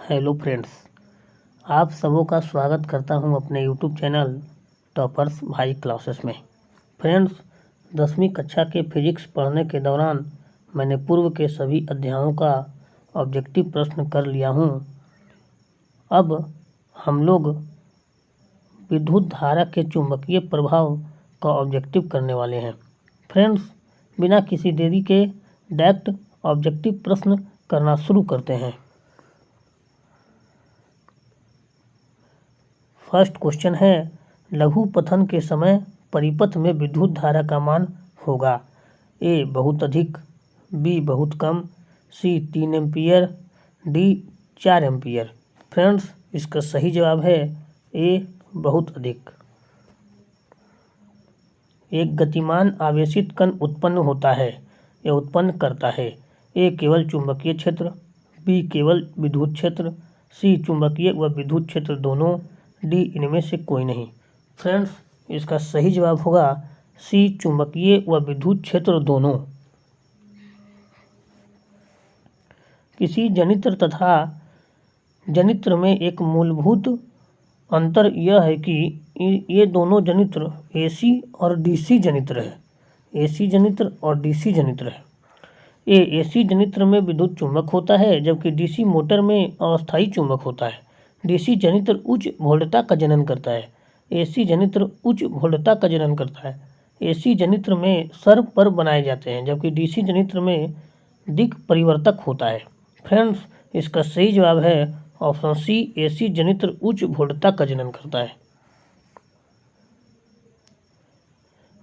Hello friends, आप सबों का स्वागत करता हूं अपने यूट्यूब चैनल टॉपर्स भाई क्लासेस में। फ्रेंड्स, 10वीं कक्षा के फिजिक्स पढ़ने के दौरान मैंने पूर्व के सभी अध्यायों का ऑब्जेक्टिव प्रश्न कर लिया हूं। अब हम लोग विद्युत धारा के चुंबकीय प्रभाव का ऑब्जेक्टिव करने वाले हैं। फ्रेंड्स, बिना किसी देरी के डायरेक्ट ऑब्जेक्टिव प्रश्न करना शुरू करते हैं। फर्स्ट क्वेश्चन है, लघु पतन के समय परिपथ में विद्युत धारा का मान होगा ए बहुत अधिक, बी बहुत कम, सी 3 एम्पियर, डी 4 एम्पियर। फ्रेंड्स, इसका सही जवाब है ए बहुत अधिक। एक गतिमान आवेशित कण उत्पन्न होता है या उत्पन्न करता है। ए केवल चुंबकीय क्षेत्र, बी केवल विद्युत क्षेत्र, सी चुंबकीय व विद्युत क्षेत्र दोनों, डी इनमें से कोई नहीं। फ्रेंड्स, इसका सही जवाब होगा सी चुंबकीय व विद्युत क्षेत्र दोनों। किसी जनित्र तथा जनित्र में एक मूलभूत अंतर यह है कि ये दोनों जनित्र एसी और डीसी जनित्र है। एसी जनित्र और डीसी जनित्र है। ये एसी जनित्र में विद्युत चुंबक होता है, जबकि डीसी मोटर में अस्थायी चुंबक होता है। डीसी जनित्र उच्च वोल्टता का जनन करता है। एसी जनित्र उच्च वोल्टता का जनन करता है। एसी जनित्र में सर्व पर बनाए जाते हैं, जबकि डीसी जनित्र में दिक् परिवर्तक होता है। फ्रेंड्स, इसका सही जवाब है ऑप्शन सी, एसी जनित्र उच्च वोल्टता का जनन करता है।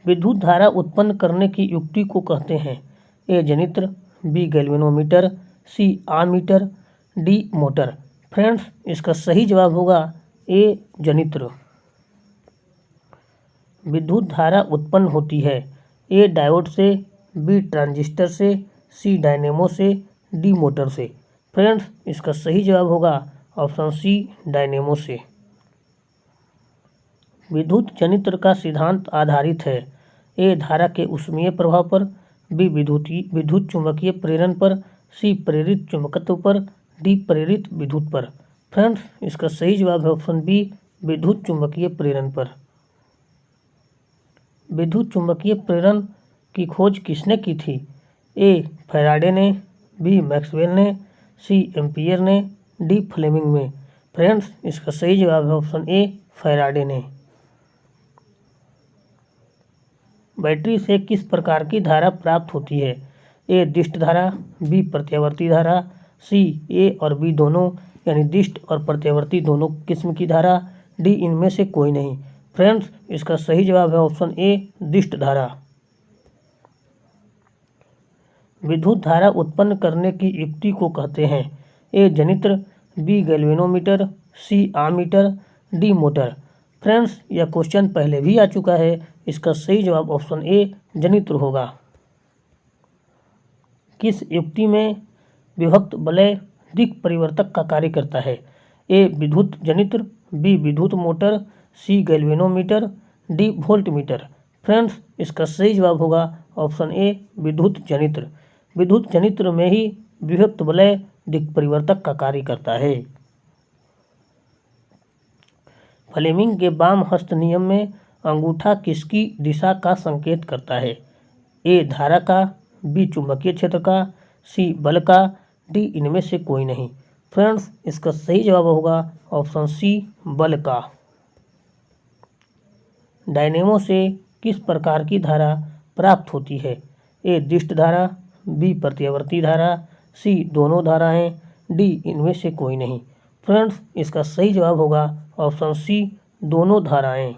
विद्युत धारा उत्पन्न करने की युक्ति को कहते हैं ए जनित्र, बी गैल्वेनोमीटर, सी आमीटर, डी मोटर। फ्रेंड्स, इसका सही जवाब होगा ए जनित्र। विद्युत धारा उत्पन्न होती है ए डायोड से, बी ट्रांजिस्टर से, सी डायनेमो से, डी मोटर से। फ्रेंड्स, इसका सही जवाब होगा ऑप्शन सी, डायनेमो से। विद्युत जनित्र का सिद्धांत आधारित है ए धारा के ऊष्मीय प्रभाव पर, बी विद्युत चुंबकीय प्रेरण पर, सी प्रेरित चुंबकत्व पर, डी प्रेरित विद्युत पर। फ्रेंड्स, इसका सही जवाब है ऑप्शन बी, विद्युत चुंबकीय प्रेरण पर। विद्युत चुंबकीय प्रेरण की खोज किसने की थी? ए फैराडे ने, बी मैक्सवेल ने, सी एम्पियर ने, डी फ्लेमिंग ने। फ्रेंड्स, इसका सही जवाब है ऑप्शन ए, फैराडे ने। बैटरी से किस प्रकार की धारा प्राप्त होती है? ए दिष्ट धारा, बी प्रत्यावर्ती धारा, सी ए और बी दोनों यानी दिष्ट और प्रत्यावर्ती दोनों किस्म की धारा, डी इनमें से कोई नहीं। फ्रेंड्स, इसका सही जवाब है ऑप्शन ए, दिष्ट धारा। विद्युत धारा उत्पन्न करने की युक्ति को कहते हैं ए जनित्र, बी गैल्वेनोमीटर, सी आमीटर, डी मोटर। फ्रेंड्स, यह क्वेश्चन पहले भी आ चुका है। इसका सही जवाब ऑप्शन ए, जनित्र होगा। किस युक्ति में विभक्त वलय दिक् परिवर्तक का कार्य करता है? ए विद्युत जनित्र, बी विद्युत मोटर, सी गैल्वेनोमीटर, डी वोल्टमीटर। फ्रेंड्स, इसका सही जवाब होगा ऑप्शन ए, विद्युत जनित्र। विद्युत जनित्र में ही विभक्त वलय दिक् परिवर्तक का कार्य करता है। फ्लेमिंग के वाम हस्त नियम में अंगूठा किसकी दिशा का संकेत करता है? ए धारा का, बी चुंबकीय क्षेत्र का, सी बल का, डी इनमें से कोई नहीं। फ्रेंड्स, इसका सही जवाब होगा ऑप्शन सी, बल का। डायनेमो से किस प्रकार की धारा प्राप्त होती है? ए दिष्ट धारा, बी प्रत्यावर्ती धारा, सी दोनों धाराएं, डी इनमें से कोई नहीं। फ्रेंड्स, इसका सही जवाब होगा ऑप्शन सी, दोनों धाराएं।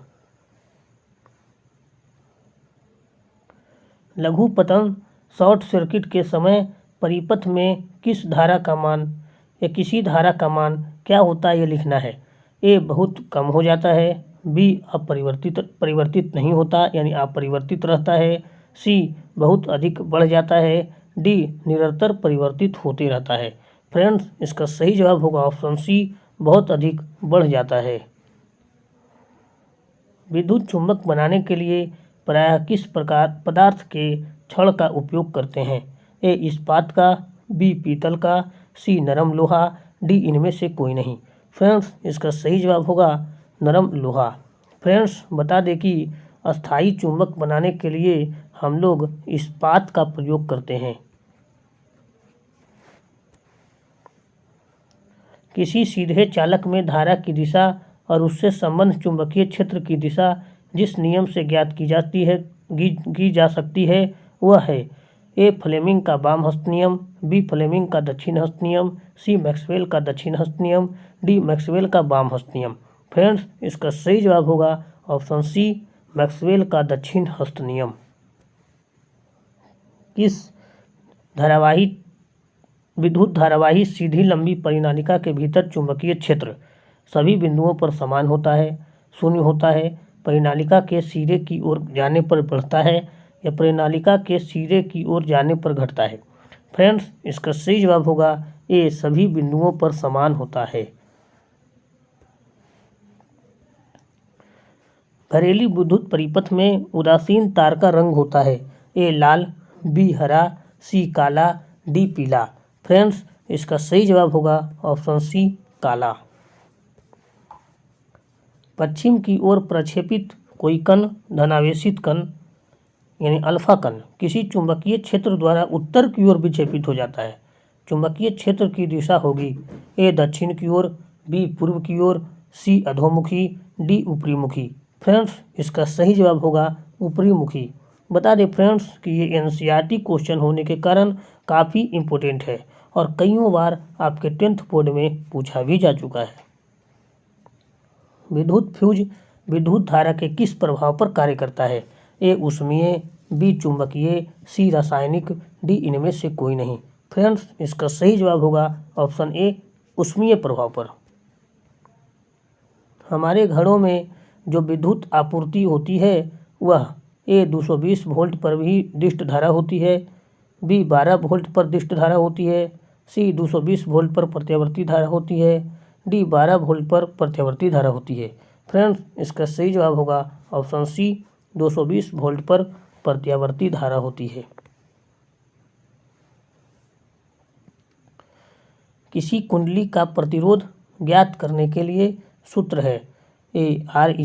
लघु पतन शॉर्ट सर्किट के समय परिपथ में किस धारा का मान या किसी धारा का मान क्या होता है, ये लिखना है। ए बहुत कम हो जाता है, बी परिवर्तित नहीं होता यानी अपरिवर्तित रहता है, सी बहुत अधिक बढ़ जाता है, डी निरंतर परिवर्तित होते रहता है। फ्रेंड्स, इसका सही जवाब होगा ऑप्शन सी, बहुत अधिक बढ़ जाता है। विद्युत चुंबक बनाने के लिए प्रायः किस प्रकार पदार्थ के छड़ का उपयोग करते हैं? ए इस्पात का, बी पीतल का, सी नरम लोहा, डी इनमें से कोई नहीं। फ्रेंड्स, इसका सही जवाब होगा नरम लोहा। फ्रेंड्स, बता दें कि अस्थायी चुंबक बनाने के लिए हम लोग इस्पात का प्रयोग करते हैं। किसी सीधे चालक में धारा की दिशा और उससे संबंध चुंबकीय क्षेत्र की दिशा जिस नियम से ज्ञात की जा सकती है वह है ए फ्लेमिंग का वाम हस्त नियम, बी फ्लेमिंग का दक्षिण हस्त नियम, सी मैक्सवेल का दक्षिण हस्त नियम, डी मैक्सवेल का वाम हस्त नियम। फ्रेंड्स, इसका सही जवाब होगा ऑप्शन सी, मैक्सवेल का दक्षिण हस्त नियम। किस धारावाही विद्युत धारावाही सीधी लंबी परिनालिका के भीतर चुंबकीय क्षेत्र सभी बिंदुओं पर समान होता है, शून्य होता है, परिनालिका के सिरे की ओर जाने पर बढ़ता है या परिनालिका के सिरे की ओर जाने पर घटता है। फ्रेंड्स, इसका सही जवाब होगा ए, सभी बिंदुओं पर समान होता है। घरेलू विद्युत परिपथ में उदासीन तार का रंग होता है ए लाल, बी हरा, सी काला, डी पीला। फ्रेंड्स, इसका सही जवाब होगा ऑप्शन सी, काला। पश्चिम की ओर प्रक्षेपित कोई कण धनावेशित कण यानी अल्फा कण किसी चुंबकीय क्षेत्र द्वारा उत्तर की ओर विक्षेपित हो जाता है। चुंबकीय क्षेत्र की दिशा होगी ए दक्षिण की ओर, बी पूर्व की ओर, सी अधोमुखी, डी ऊपरी मुखी। फ्रेंड्स, इसका सही जवाब होगा ऊपरी मुखी। बता दें फ्रेंड्स कि ये एनसीईआरटी क्वेश्चन होने के कारण काफ़ी इम्पोर्टेंट है और कईयों बार आपके 10th बोर्ड में पूछा भी जा चुका है। विद्युत फ्यूज विद्युत धारा के किस प्रभाव पर कार्य करता है ए ऊष्मीय, बी चुंबकीय, सी रासायनिक, डी इनमें से कोई नहीं। फ्रेंड्स, इसका सही जवाब होगा ऑप्शन ए, ऊष्मीय प्रभाव पर। हमारे घरों में जो विद्युत आपूर्ति होती है वह ए 220 वोल्ट पर भी दिष्ट धारा होती है, बी 12 वोल्ट पर दिष्ट धारा होती है, सी 220 वोल्ट पर प्रत्यावर्ती धारा होती है, डी 12 वोल्ट पर प्रत्यावर्ती धारा होती है। फ्रेंड्स, इसका सही जवाब होगा ऑप्शन सी, 220 वोल्ट पर प्रत्यावर्ती धारा होती है। किसी कुंडली का प्रतिरोध ज्ञात करने के लिए सूत्र है ए R =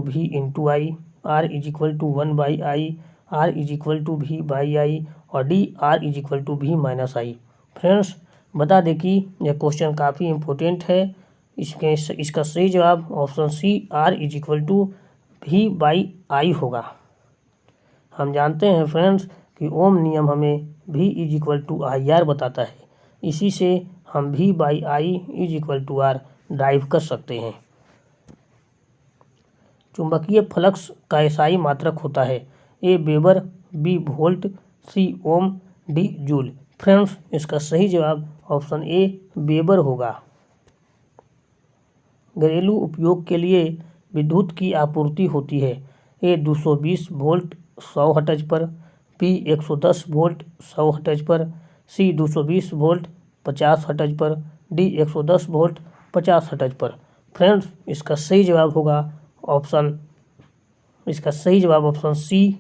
V/I, R = 1/I, R = V/I और डी R = V-I। फ्रेंड्स, बता दें कि यह क्वेश्चन काफ़ी इम्पोर्टेंट है। इसका सही जवाब ऑप्शन सी, R = V/I होगा। हम जानते हैं फ्रेंड्स कि ओम नियम हमें V = IR बताता है, इसी से हम V/I = R ड्राइव कर सकते हैं। चुंबकीय फ्लक्स का एसआई मात्रक होता है ए वेबर, बी वोल्ट, सी ओम, डी जूल। फ्रेंड्स, इसका सही जवाब ऑप्शन ए, वेबर होगा। घरेलू उपयोग के लिए विद्युत की आपूर्ति होती है ए 220 वोल्ट 100 हर्ट्ज पर, बी 110 वोल्ट 100 हर्ट्ज पर, सी 220 वोल्ट 50 हर्ट्ज पर, डी 110 वोल्ट 50 हर्ट्ज पर। फ्रेंड्स, इसका सही जवाब ऑप्शन सी,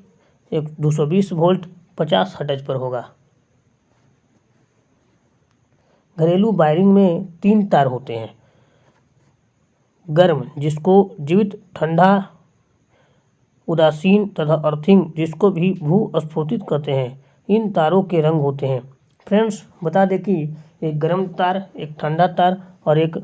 220 वोल्ट 50 हर्ट्ज पर होगा। घरेलू वायरिंग में 3 तार होते हैं, गर्म जिसको जीवित, ठंडा उदासीन तथा अर्थिंग जिसको भी भू-स्फोटित कहते हैं। इन तारों के रंग होते हैं। फ्रेंड्स, बता दें कि एक गर्म तार, एक ठंडा तार और एक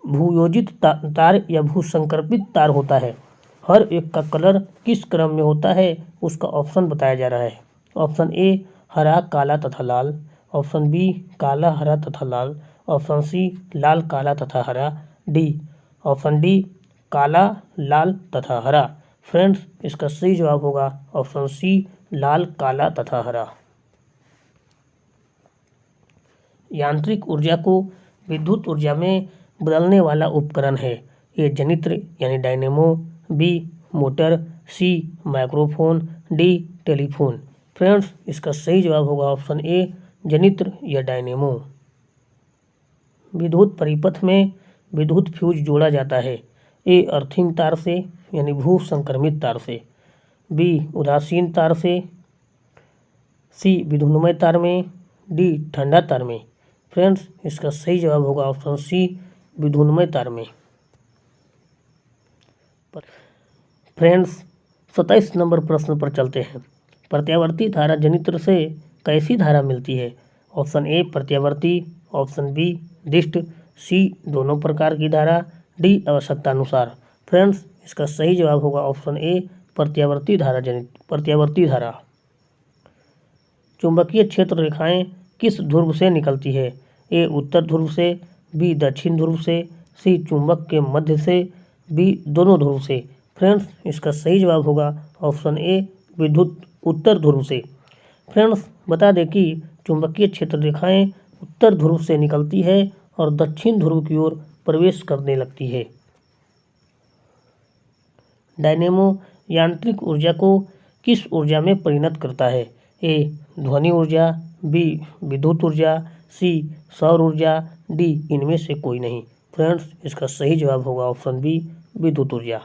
भूयोजित तार या भूसंकल्पित तार होता है। हर एक का कलर किस क्रम में होता है उसका ऑप्शन बताया जा रहा है। ऑप्शन ए, हरा, काला तथा लाल, ऑप्शन बी, काला, हरा तथा लाल, ऑप्शन सी, लाल, काला तथा हरा, ऑप्शन डी, काला, लाल तथा हरा। फ्रेंड्स, इसका सही जवाब होगा ऑप्शन सी, लाल, काला तथा हरा। यांत्रिक ऊर्जा को विद्युत ऊर्जा में बदलने वाला उपकरण है ए जनित्र यानी डायनेमो, बी मोटर, सी माइक्रोफोन, डी टेलीफोन। फ्रेंड्स, इसका सही जवाब होगा ऑप्शन ए, जनित्र या डायनेमो। विद्युत परिपथ में विद्युत फ्यूज जोड़ा जाता है ए अर्थिंग तार से यानी भू संक्रमित तार से, बी उदासीन तार से, सी विद्युन्मय तार में, डी ठंडा तार में। फ्रेंड्स, इसका सही जवाब होगा ऑप्शन सी, विद्युन्मय तार में। फ्रेंड्स, 27 नंबर प्रश्न पर चलते हैं। प्रत्यावर्ती धारा जनित्र से कैसी धारा मिलती है? ऑप्शन ए प्रत्यावर्ती, ऑप्शन बी दिष्ट, सी दोनों प्रकार की धारा, डी आवश्यकता अनुसार। फ्रेंड्स, इसका सही जवाब होगा ऑप्शन ए प्रत्यावर्ती धारा। चुंबकीय क्षेत्र रेखाएं किस ध्रुव से निकलती है? ए उत्तर ध्रुव से, बी दक्षिण ध्रुव से, सी चुंबक के मध्य से, बी दोनों ध्रुव से। फ्रेंड्स, इसका सही जवाब होगा ऑप्शन ए विद्युत उत्तर ध्रुव से। फ्रेंड्स, बता दें कि चुंबकीय क्षेत्र रेखाएं उत्तर ध्रुव से निकलती है और दक्षिण ध्रुव की ओर प्रवेश करने लगती है। डायनेमो यांत्रिक ऊर्जा को किस ऊर्जा में परिणत करता है? ए ध्वनि ऊर्जा, बी विद्युत ऊर्जा, सी सौर ऊर्जा, डी इनमें से कोई नहीं। फ्रेंड्स, इसका सही जवाब होगा ऑप्शन बी विद्युत ऊर्जा।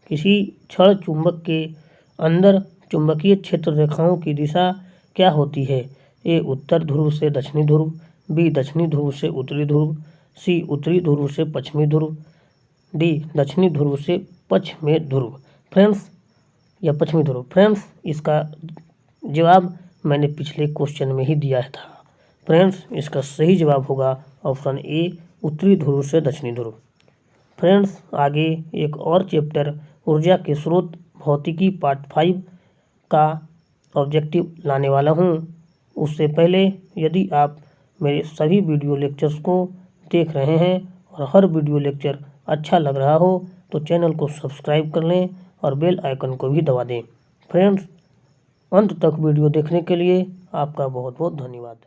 किसी क्षण चुंबक के अंदर चुंबकीय क्षेत्र रेखाओं की दिशा क्या होती है? ए उत्तर ध्रुव से दक्षिणी ध्रुव, बी दक्षिणी ध्रुव से उत्तरी ध्रुव, सी उत्तरी ध्रुव से पश्चिमी ध्रुव, डी दक्षिणी ध्रुव से पश्चिमी ध्रुव। फ्रेंड्स, या पश्चिमी ध्रुव। फ्रेंड्स, इसका जवाब मैंने पिछले क्वेश्चन में ही दिया था। फ्रेंड्स, इसका सही जवाब होगा ऑप्शन ए उत्तरी ध्रुव से दक्षिणी ध्रुव। फ्रेंड्स, आगे एक और चैप्टर ऊर्जा के स्रोत भौतिकी पार्ट 5 का ऑब्जेक्टिव लाने वाला हूँ। उससे पहले यदि आप मेरे सभी वीडियो लेक्चर्स को देख रहे हैं और हर वीडियो लेक्चर अच्छा लग रहा हो तो चैनल को सब्सक्राइब कर लें और बेल आइकन को भी दबा दें। फ्रेंड्स, अंत तक वीडियो देखने के लिए आपका बहुत बहुत धन्यवाद।